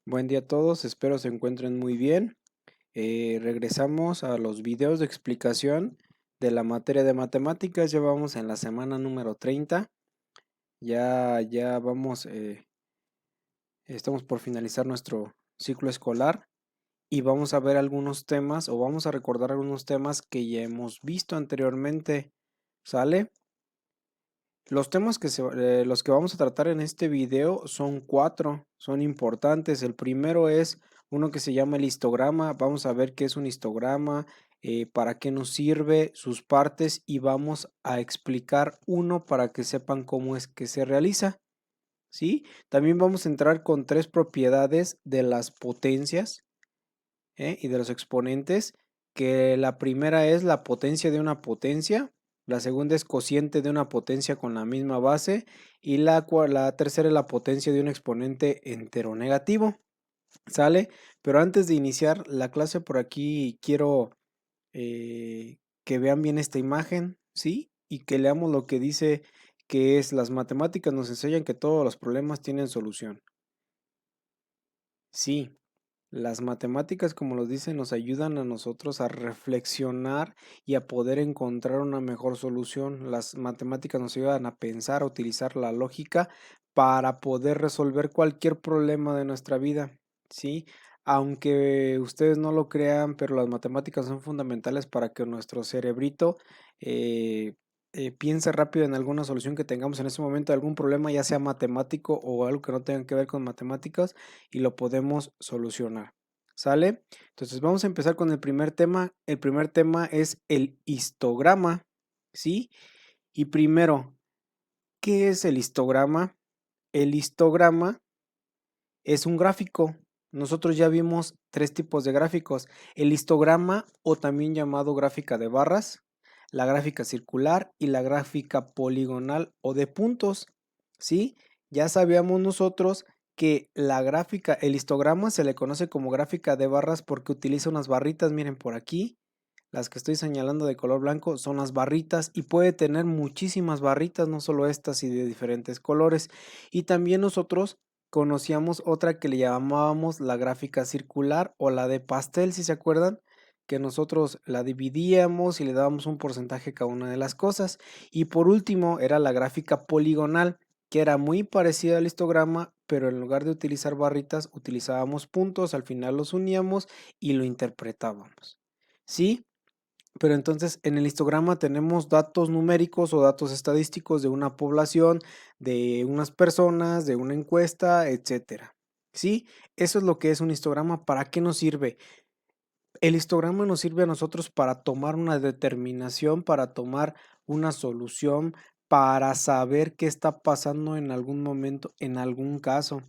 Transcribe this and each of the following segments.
Buen día a todos, espero se encuentren muy bien. Regresamos a los videos de explicación de la materia de matemáticas. Ya vamos en la semana número 30. Ya vamos, estamos por finalizar nuestro ciclo escolar y vamos a ver algunos temas o vamos a recordar algunos temas que ya hemos visto anteriormente. ¿Sale? Los que vamos a tratar en este video son cuatro, son importantes. El primero es uno que se llama el histograma. Vamos a ver qué es un histograma, para qué nos sirve, sus partes y vamos a explicar uno para que sepan cómo es que se realiza. ¿Sí? También vamos a entrar con tres propiedades de las potencias, y de los exponentes, que la primera es la potencia de una potencia, la segunda es cociente de una potencia con la misma base y la tercera es la potencia de un exponente entero negativo. ¿Sale? Pero antes de iniciar la clase por aquí quiero que vean bien esta imagen, ¿sí? Y que leamos lo que dice que es las matemáticas nos enseñan que todos los problemas tienen solución. Sí, las matemáticas, como los dicen, nos ayudan a nosotros a reflexionar y a poder encontrar una mejor solución. Las matemáticas nos ayudan a pensar, a utilizar la lógica para poder resolver cualquier problema de nuestra vida, ¿sí? Aunque ustedes no lo crean, pero las matemáticas son fundamentales para que nuestro cerebrito eh, piense rápido en alguna solución que tengamos en ese momento, algún problema, ya sea matemático o algo que no tenga que ver con matemáticas y lo podemos solucionar. ¿Sale? Entonces vamos a empezar con el primer tema. El primer tema es el histograma, ¿sí? Y primero, ¿qué es el histograma? El histograma es un gráfico. Nosotros ya vimos tres tipos de gráficos. El histograma o también llamado gráfica de barras, la gráfica circular y la gráfica poligonal o de puntos, ¿sí? Ya sabíamos nosotros que la gráfica, el histograma se le conoce como gráfica de barras porque utiliza unas barritas, miren por aquí, las que estoy señalando de color blanco son las barritas y puede tener muchísimas barritas, no solo estas y de diferentes colores. Y también nosotros conocíamos otra que le llamábamos la gráfica circular o la de pastel, si se acuerdan, que nosotros la dividíamos y le dábamos un porcentaje a cada una de las cosas. Y por último era la gráfica poligonal, que era muy parecida al histograma, pero en lugar de utilizar barritas utilizábamos puntos, al final los uníamos y lo interpretábamos. ¿Sí? Pero entonces en el histograma tenemos datos numéricos o datos estadísticos de una población, de unas personas, de una encuesta, etcétera. ¿Sí? Eso es lo que es un histograma. ¿Para qué nos sirve? El histograma nos sirve a nosotros para tomar una determinación, para tomar una solución, para saber qué está pasando en algún momento, en algún caso,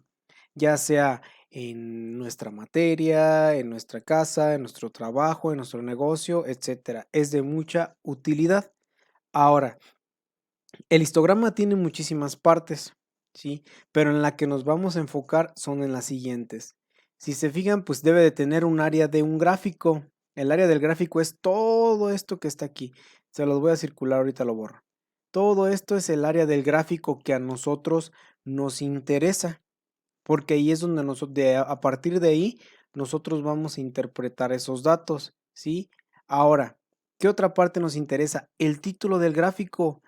ya sea en nuestra materia, en nuestra casa, en nuestro trabajo, en nuestro negocio, etcétera. Es de mucha utilidad. Ahora, el histograma tiene muchísimas partes, ¿sí? Pero en la que nos vamos a enfocar son en las siguientes. Si se fijan, pues debe de tener un área de un gráfico. El área del gráfico es todo esto que está aquí. Se los voy a circular, ahorita lo borro. Todo esto es el área del gráfico que a nosotros nos interesa, porque ahí es donde a partir de ahí nosotros vamos a interpretar esos datos, ¿sí? Ahora, ¿qué otra parte nos interesa? El título del gráfico.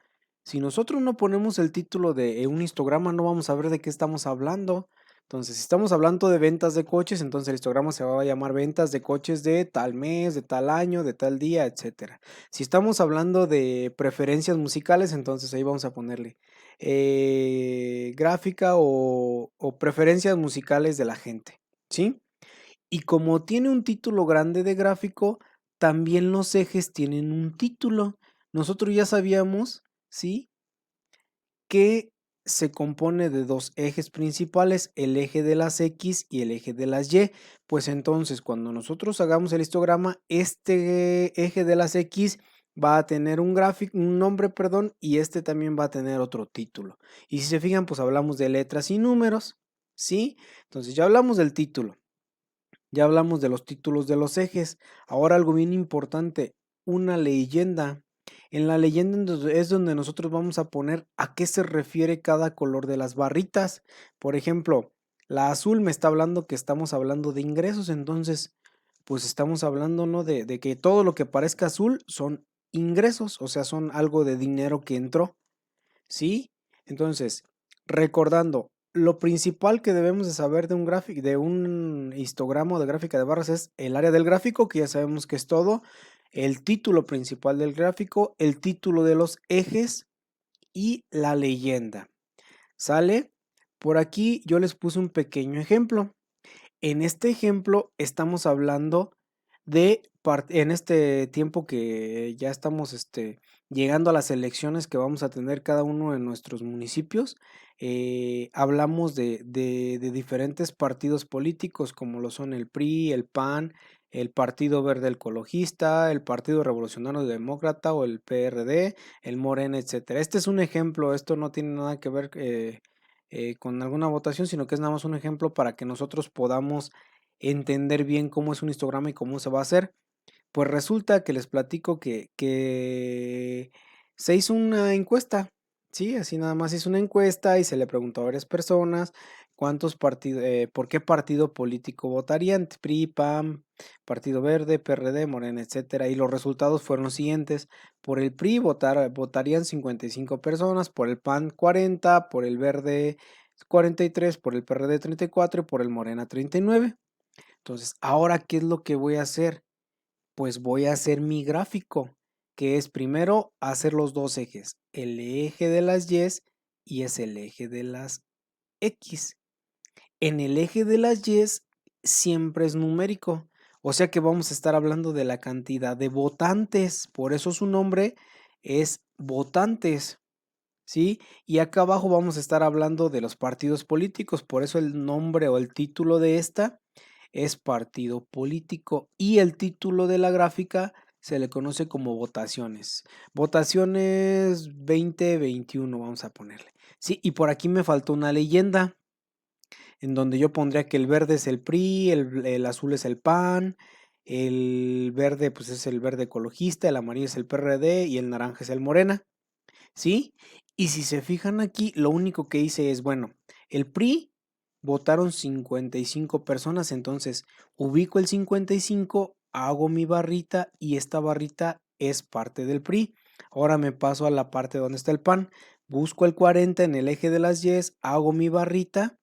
Si nosotros no ponemos el título de un histograma, no vamos a ver de qué estamos hablando. Entonces, si estamos hablando de ventas de coches, entonces el histograma se va a llamar ventas de coches de tal mes, de tal año, de tal día, etcétera. Si estamos hablando de preferencias musicales, entonces ahí vamos a ponerle gráfica o preferencias musicales de la gente, ¿sí? Y como tiene un título grande de gráfico, también los ejes tienen un título. Nosotros ya sabíamos, ¿sí? Que se compone de dos ejes principales, el eje de las X y el eje de las Y. Pues entonces, cuando nosotros hagamos el histograma, este eje de las X va a tener un gráfico, un nombre, perdón, y este también va a tener otro título. Y si se fijan, pues hablamos de letras y números, ¿sí? Entonces ya hablamos del título, ya hablamos de los títulos de los ejes. Ahora algo bien importante, una leyenda. En la leyenda es donde nosotros vamos a poner a qué se refiere cada color de las barritas. Por ejemplo, La azul me está hablando que estamos hablando de ingresos, entonces, pues estamos hablando, ¿no? De que todo lo que parezca azul son ingresos, o sea, son algo de dinero que entró, ¿sí? Entonces, recordando, lo principal que debemos de saber de un gráfico, de un histograma o de gráfica de barras es el área del gráfico, que ya sabemos que es todo, el título principal del gráfico, el título de los ejes y la leyenda. ¿Sale? Por aquí yo les puse un pequeño ejemplo. En este ejemplo estamos hablando de en este tiempo que ya estamos llegando a las elecciones que vamos a tener cada uno de nuestros municipios. Hablamos de diferentes partidos políticos como lo son el PRI, el PAN, el Partido Verde Ecologista, el Partido Revolucionario Demócrata o el PRD, el Morena, etcétera. Este es un ejemplo, esto no tiene nada que ver con alguna votación, sino que es nada más un ejemplo para que nosotros podamos entender bien cómo es un histograma y cómo se va a hacer. Pues resulta que les platico que se hizo una encuesta, ¿sí? Así nada más hizo una encuesta y se le preguntó a varias personas cuántos partidos, por qué partido político votarían, PRI, PAN, Partido Verde, PRD, Morena, etcétera. Y los resultados fueron los siguientes. Por el PRI votarían 55 personas, por el PAN 40, por el Verde 43, por el PRD 34 y por el Morena 39. Entonces, ahora, ¿qué es lo que voy a hacer? Pues voy a hacer mi gráfico, que es primero hacer los dos ejes, el eje de las y es el eje de las X. En el eje de las siempre es numérico, o sea que vamos a estar hablando de la cantidad de votantes, por eso su nombre es votantes, ¿sí? Y acá abajo vamos a estar hablando de los partidos políticos, por eso el nombre o el título de esta es partido político y el título de la gráfica se le conoce como votaciones. Votaciones 2021, vamos a ponerle. Sí, y por aquí me faltó una leyenda en donde yo pondría que el verde es el PRI, el azul es el PAN, el verde pues es el verde ecologista, el amarillo es el PRD y el naranja es el Morena, ¿sí? Y si se fijan aquí, lo único que hice es, bueno, el PRI votaron 55 personas, entonces ubico el 55, hago mi barrita y esta barrita es parte del PRI. Ahora me paso a la parte donde está el PAN, busco el 40 en el eje de las Yes, hago mi barrita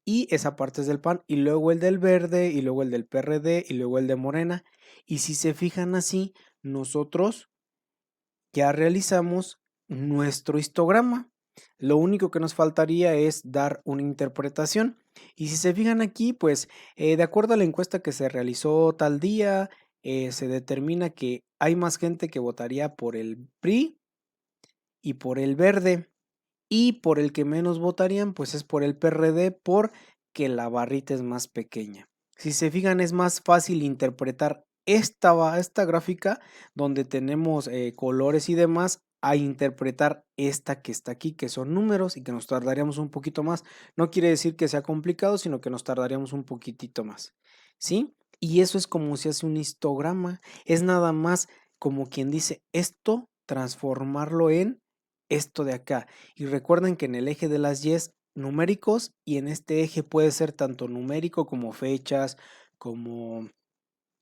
y esa parte es del PAN y luego el del verde y luego el del PRD y luego el de Morena. Y si se fijan así, nosotros ya realizamos nuestro histograma. Lo único que nos faltaría es dar una interpretación. Y si se fijan aquí, pues de acuerdo a la encuesta que se realizó tal día, se determina que hay más gente que votaría por el PRI y por el verde. Y por el que menos votarían, pues es por el PRD, porque la barrita es más pequeña. Si se fijan, es más fácil interpretar esta gráfica donde tenemos colores y demás a interpretar esta que está aquí, que son números y que nos tardaríamos un poquito más. No quiere decir que sea complicado, sino que nos tardaríamos un poquitito más. ¿Sí? Y eso es como se hace un histograma. Es nada más como quien dice esto, transformarlo en esto de acá. Y recuerden que en el eje de las Yes numéricos y en este eje puede ser tanto numérico como fechas, como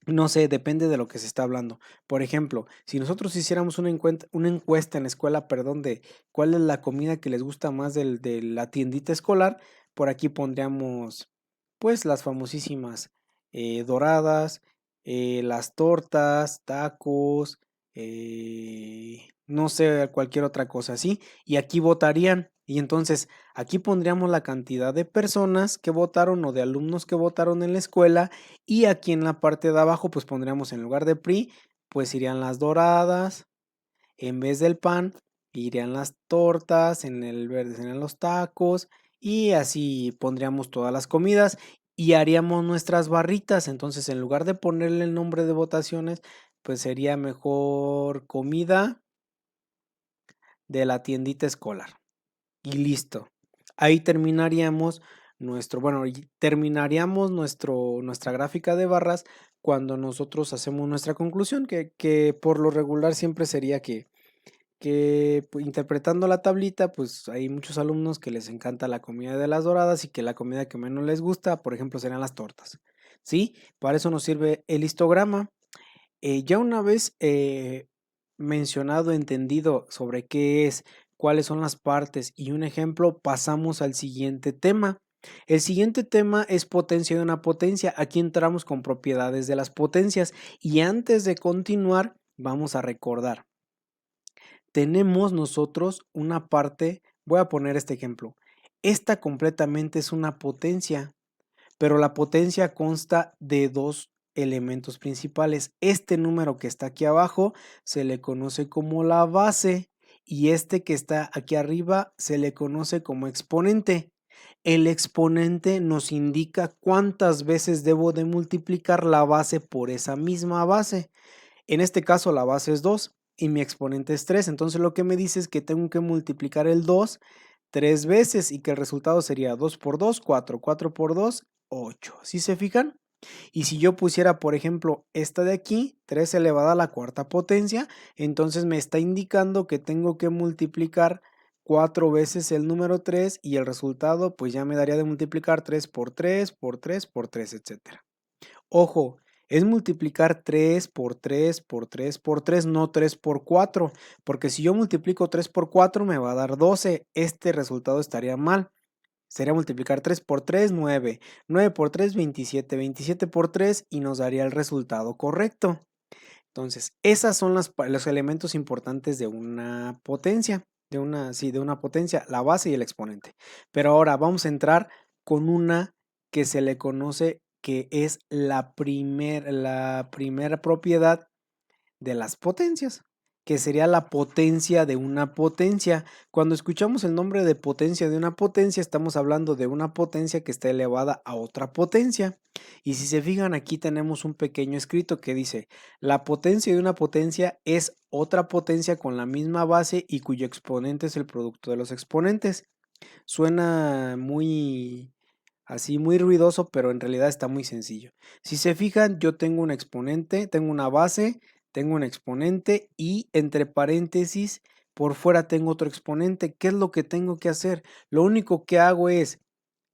no sé, depende de lo que se está hablando. Por ejemplo, si nosotros hiciéramos una encuesta en la escuela, perdón, de cuál es la comida que les gusta más de la tiendita escolar, por aquí pondríamos pues las famosísimas doradas, las tortas, tacos, no sé, cualquier otra cosa así. Y aquí votarían. Y entonces aquí pondríamos la cantidad de personas que votaron o de alumnos que votaron en la escuela y aquí en la parte de abajo, pues pondríamos en lugar de PRI, pues irían las doradas, en vez del pan, irían las tortas, en el verde serían los tacos, y así pondríamos todas las comidas y haríamos nuestras barritas. Entonces, en lugar de ponerle el nombre de votaciones, pues sería mejor comida de la tiendita escolar. Y listo. Ahí terminaríamos nuestra gráfica de barras cuando nosotros hacemos nuestra conclusión, que por lo regular siempre sería que que pues, interpretando la tablita, pues hay muchos alumnos que les encanta la comida de las doradas y que la comida que menos les gusta, por ejemplo, serían las tortas, ¿sí? Para eso nos sirve el histograma. Ya una vez mencionado, entendido sobre qué es, cuáles son las partes y un ejemplo, pasamos al siguiente tema. El siguiente tema es potencia de una potencia. Aquí entramos con propiedades de las potencias y antes de continuar, vamos a recordar. Tenemos nosotros una parte, voy a poner este ejemplo. Esta completamente es una potencia, pero la potencia consta de dos elementos principales. Este número que está aquí abajo se le conoce como la base y este que está aquí arriba se le conoce como exponente. El exponente nos indica cuántas veces debo de multiplicar la base por esa misma base. En este caso la base es 2 y mi exponente es 3. Entonces lo que me dice es que tengo que multiplicar el 2 3 veces y que el resultado sería 2 por 2, 4, 4 por 2, 8. ¿Sí se fijan? Y si yo pusiera, por ejemplo, esta de aquí, 3 elevada a la cuarta potencia, entonces me está indicando que tengo que multiplicar 4 veces el número 3 y el resultado pues ya me daría de multiplicar 3 por 3, por 3, por 3, etcétera. Ojo, es multiplicar 3 por 3 por 3 por 3, no 3 por 4, porque si yo multiplico 3 por 4 me va a dar 12. Este resultado estaría mal. Sería multiplicar 3 por 3, 9. 9 por 3, 27. 27 por 3 y nos daría el resultado correcto. Entonces, esas son los elementos importantes de una potencia, de una potencia, la base y el exponente. Pero ahora vamos a entrar con una que se le conoce que es la primera propiedad de las potencias, que sería la potencia de una potencia. Cuando escuchamos el nombre de potencia de una potencia, estamos hablando de una potencia que está elevada a otra potencia. Y si se fijan, aquí tenemos un pequeño escrito que dice, la potencia de una potencia es otra potencia con la misma base y cuyo exponente es el producto de los exponentes. Suena muy así, muy ruidoso, pero en realidad está muy sencillo. Si se fijan, yo tengo un exponente, tengo una base, tengo un exponente y entre paréntesis, por fuera tengo otro exponente. ¿Qué es lo que tengo que hacer? Lo único que hago es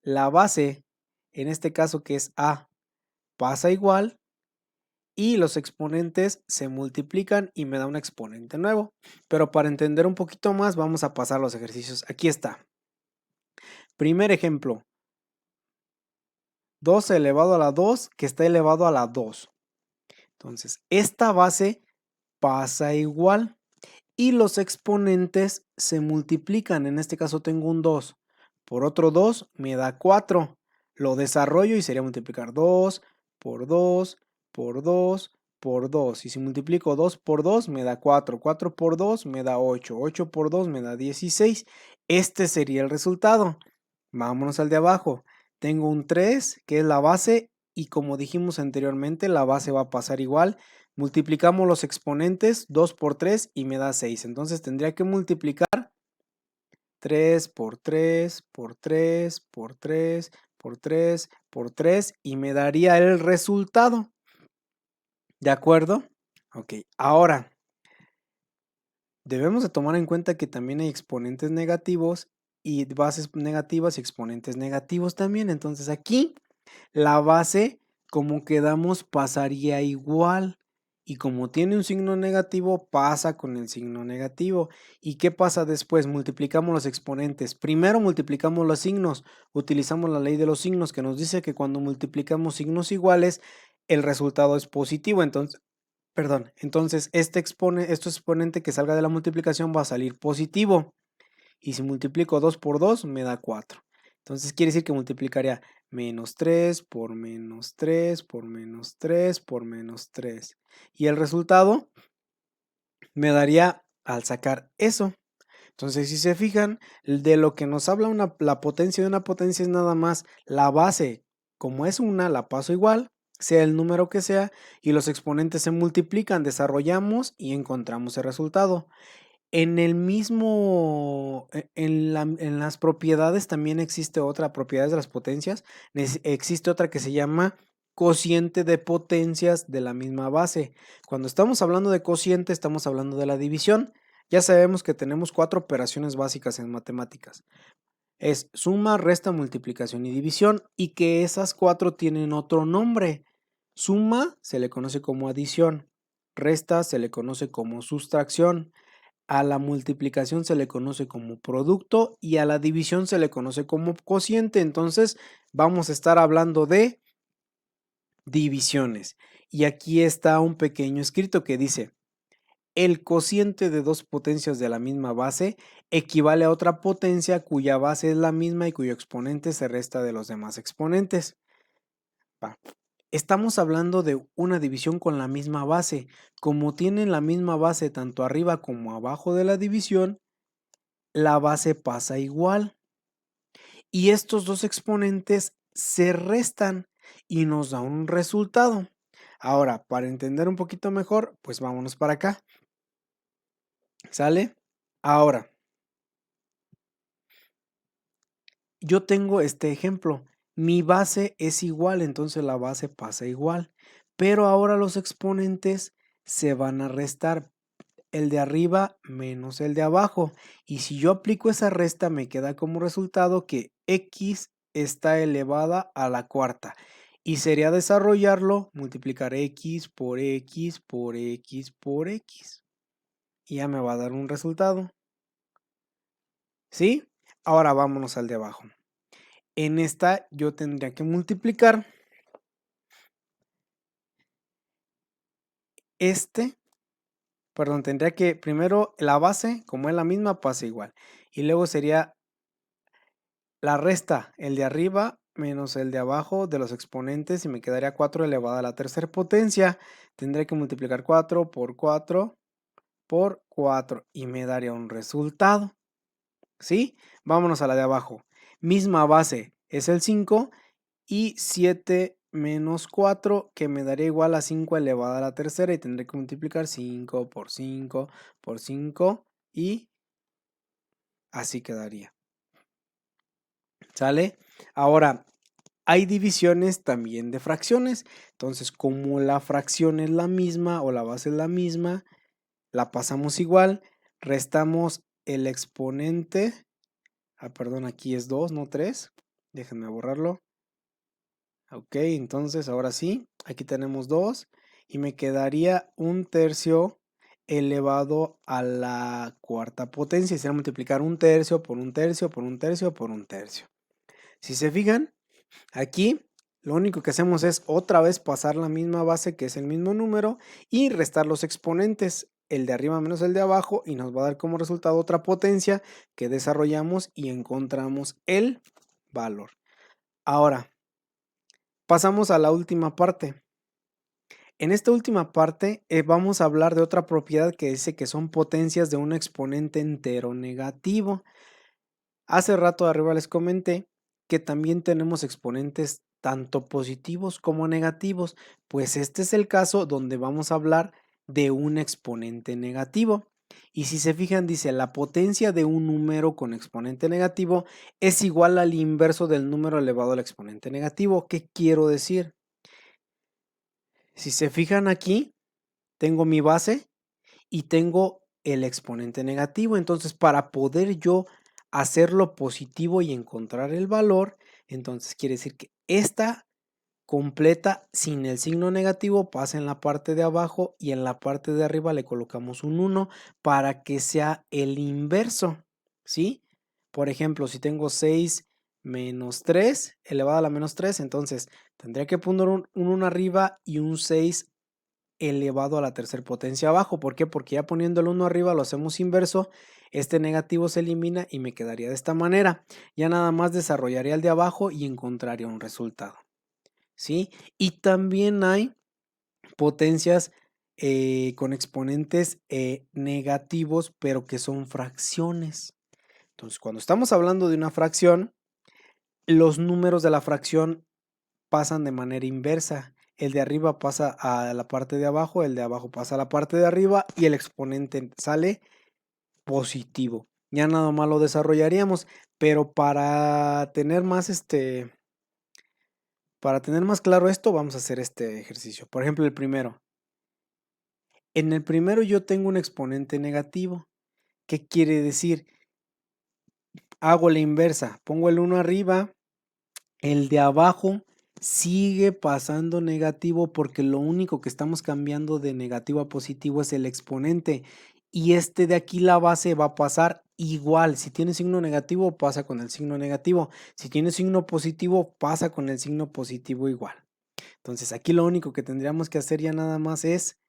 la base, en este caso que es A, pasa igual y los exponentes se multiplican y me da un exponente nuevo. Pero para entender un poquito más, vamos a pasar los ejercicios. Aquí está. Primer ejemplo. 2 elevado a la 2 que está elevado a la 2. Entonces, esta base pasa igual y los exponentes se multiplican. En este caso tengo un 2 por otro 2 me da 4. Lo desarrollo y sería multiplicar 2 por 2 por 2 por 2. Y si multiplico 2 por 2 me da 4. 4 por 2 me da 8. 8 por 2 me da 16. Este sería el resultado. Vámonos al de abajo. Tengo un 3 que es la base y como dijimos anteriormente, la base va a pasar igual. Multiplicamos los exponentes 2 por 3 y me da 6. Entonces tendría que multiplicar 3 por 3 por 3 por 3 por 3 por 3 y me daría el resultado. ¿De acuerdo? Ok, ahora debemos de tomar en cuenta que también hay exponentes negativos y bases negativas y exponentes negativos también. Entonces aquí la base, como quedamos, pasaría igual. Y como tiene un signo negativo, pasa con el signo negativo. ¿Y qué pasa después? Multiplicamos los exponentes. Primero multiplicamos los signos. Utilizamos la ley de los signos que nos dice que cuando multiplicamos signos iguales, el resultado es positivo. Entonces este exponente que salga de la multiplicación va a salir positivo. Y si multiplico 2 por 2 me da 4. Entonces quiere decir que multiplicaría menos 3 por menos 3 por menos 3 por menos 3. Y el resultado me daría al sacar eso. Entonces si se fijan, de lo que nos habla la potencia de una potencia es nada más la base. Como es una, la paso igual, sea el número que sea, y los exponentes se multiplican, desarrollamos y encontramos el resultado. En el mismo, en las propiedades también existe otra, propiedades de las potencias, existe otra que se llama cociente de potencias de la misma base. Cuando estamos hablando de cociente, estamos hablando de la división. Ya sabemos que tenemos 4 operaciones básicas en matemáticas. Es suma, resta, multiplicación y división, y que esas 4 tienen otro nombre. Suma se le conoce como adición, resta se le conoce como sustracción, a la multiplicación se le conoce como producto y a la división se le conoce como cociente. Entonces vamos a estar hablando de divisiones. Y aquí está un pequeño escrito que dice: el cociente de dos potencias de la misma base equivale a otra potencia cuya base es la misma y cuyo exponente se resta de los demás exponentes. Va. Estamos hablando de una división con la misma base. Como tienen la misma base tanto arriba como abajo de la división, la base pasa igual. Y estos dos exponentes se restan y nos da un resultado. Ahora, para entender un poquito mejor, pues vámonos para acá. ¿Sale? Ahora, yo tengo este ejemplo. Mi base es igual, entonces la base pasa igual. Pero ahora los exponentes se van a restar. El de arriba menos el de abajo. Y si yo aplico esa resta, me queda como resultado que x está elevada a la cuarta. Y sería desarrollarlo, multiplicar x por x por x por x. Y ya me va a dar un resultado. ¿Sí? Ahora vámonos al de abajo. En esta yo tendría que multiplicar tendría que primero la base, como es la misma, pasa igual. Y luego sería la resta, el de arriba menos el de abajo de los exponentes y me quedaría 4 elevado a la tercera potencia. Tendré que multiplicar 4 por 4 por 4 y me daría un resultado. ¿Sí? Vámonos a la de abajo. Misma base es el 5 y 7 menos 4 que me daría igual a 5 elevado a la tercera y tendré que multiplicar 5 por 5 por 5 y así quedaría. ¿Sale? Ahora, hay divisiones también de fracciones. Entonces, como la fracción es la misma o la base es la misma, la pasamos igual, restamos el exponente. Perdón, aquí es 2, no 3. Déjenme borrarlo. Ok, entonces ahora sí, aquí tenemos 2 y me quedaría un tercio elevado a la cuarta potencia. Sería multiplicar un tercio por un tercio por un tercio por un tercio. Si se fijan, aquí lo único que hacemos es otra vez pasar la misma base, que es el mismo número, y restar los exponentes, el de arriba menos el de abajo, y nos va a dar como resultado otra potencia que desarrollamos y encontramos el valor. Ahora, pasamos a la última parte. En esta última parte vamos a hablar de otra propiedad que dice que son potencias de un exponente entero negativo. Hace rato arriba les comenté que también tenemos exponentes tanto positivos como negativos, pues este es el caso donde vamos a hablar de un exponente negativo. Y si se fijan, dice la potencia de un número con exponente negativo es igual al inverso del número elevado al exponente negativo. ¿Qué quiero decir? Si se fijan aquí, tengo mi base y tengo el exponente negativo. Entonces, para poder yo hacerlo positivo y encontrar el valor, entonces quiere decir que esta completa sin el signo negativo pasa en la parte de abajo y en la parte de arriba le colocamos un 1 para que sea el inverso, ¿sí? Por ejemplo, si tengo 6 menos 3 elevado a la menos 3, entonces tendría que poner un 1 arriba y un 6 elevado a la tercera potencia abajo. ¿Por qué? Porque ya poniendo el 1 arriba lo hacemos inverso, este negativo se elimina y me quedaría de esta manera. Ya nada más desarrollaría el de abajo y encontraría un resultado. ¿Sí? Y también hay potencias con exponentes negativos, pero que son fracciones. Entonces, cuando estamos hablando de una fracción, los números de la fracción pasan de manera inversa. El de arriba pasa a la parte de abajo, el de abajo pasa a la parte de arriba y el exponente sale positivo. Ya nada más lo desarrollaríamos, pero para tener más claro esto, vamos a hacer este ejercicio. Por ejemplo, el primero. En el primero yo tengo un exponente negativo ¿Qué quiere decir? Hago la inversa, pongo el 1 arriba, el de abajo sigue pasando negativo porque lo único que estamos cambiando de negativo a positivo es el exponente y este de aquí, la base, va a pasar igual. Si tiene signo negativo, pasa con el signo negativo. Si tiene signo positivo, pasa con el signo positivo igual. Entonces aquí lo único que tendríamos que hacer ya nada más es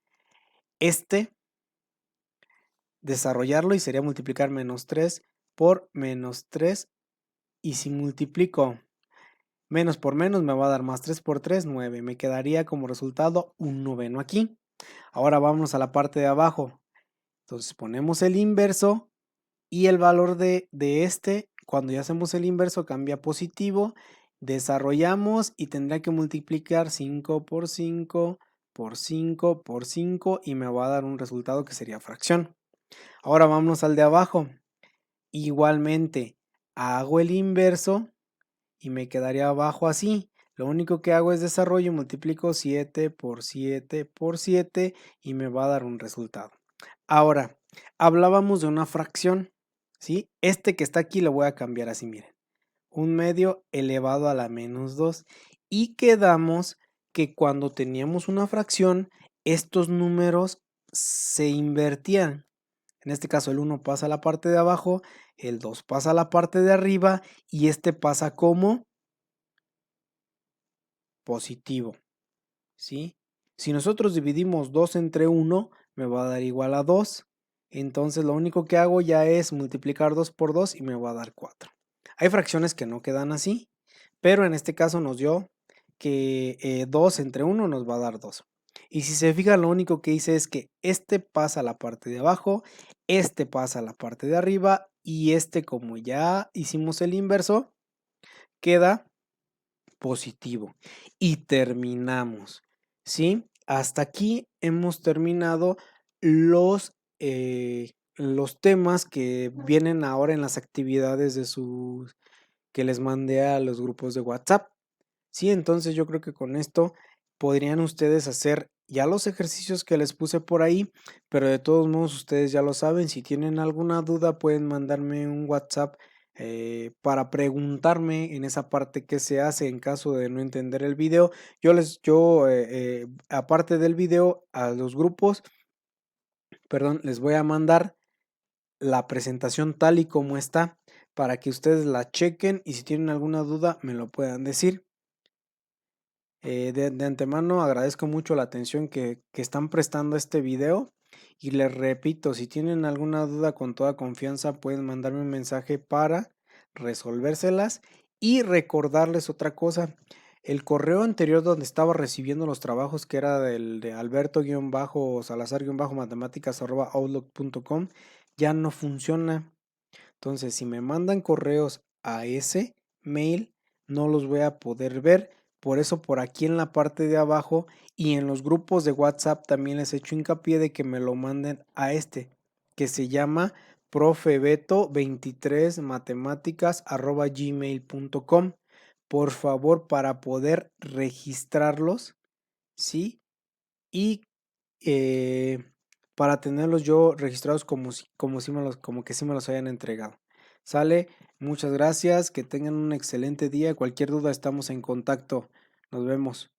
desarrollarlo y sería multiplicar -3 por -3 y si multiplico menos por menos me va a dar más 3 por 3, 9. Me quedaría como resultado un noveno aquí. Ahora vamos a la parte de abajo. Entonces ponemos el inverso y el valor de este, cuando ya hacemos el inverso, cambia a positivo. Desarrollamos y tendrá que multiplicar 5 por 5 por 5 por 5 y me va a dar un resultado que sería fracción. Ahora vamos al de abajo. Igualmente, hago el inverso y me quedaría abajo así. Lo único que hago es desarrollo y multiplico 7 por 7 por 7 y me va a dar un resultado. Ahora, hablábamos de una fracción, ¿sí? Este que está aquí lo voy a cambiar así, miren. 1/2 elevado a la -2 y quedamos que cuando teníamos una fracción, estos números se invertían. En este caso el 1 pasa a la parte de abajo, el 2 pasa a la parte de arriba y este pasa como positivo, ¿sí? Si nosotros dividimos 2 entre 1, me va a dar igual a 2. Entonces lo único que hago ya es multiplicar 2 por 2 y me va a dar 4. Hay fracciones que no quedan así, pero en este caso nos dio que 2 entre 1 nos va a dar 2. Y si se fijan, lo único que hice es que este pasa a la parte de abajo, este pasa a la parte de arriba y este, como ya hicimos el inverso, queda positivo. Y terminamos, ¿sí? Hasta aquí hemos terminado los, los temas que vienen ahora en las actividades de sus que les mandé a los grupos de WhatsApp. Sí, entonces yo creo que con esto podrían ustedes hacer ya los ejercicios que les puse por ahí, pero de todos modos ustedes ya lo saben, si tienen alguna duda pueden mandarme un WhatsApp para preguntarme en esa parte qué se hace en caso de no entender el video. Aparte del video, a los grupos, perdón, les voy a mandar la presentación tal y como está para que ustedes la chequen y si tienen alguna duda me lo puedan decir. De antemano agradezco mucho la atención que están prestando a este video y les repito, si tienen alguna duda con toda confianza pueden mandarme un mensaje para resolvérselas y recordarles otra cosa. El correo anterior donde estaba recibiendo los trabajos que era del de alberto-salazar-matemáticas@outlook.com ya no funciona. Entonces, si me mandan correos a ese mail, no los voy a poder ver. Por eso, por aquí en la parte de abajo y en los grupos de WhatsApp también les he hecho hincapié de que me lo manden a este, que se llama profebeto23matemáticas@gmail.com. Por favor, para poder registrarlos, ¿sí? Y eh, para tenerlos yo registrados como que sí me los hayan entregado. Sale, muchas gracias, que tengan un excelente día. Cualquier duda estamos en contacto. Nos vemos.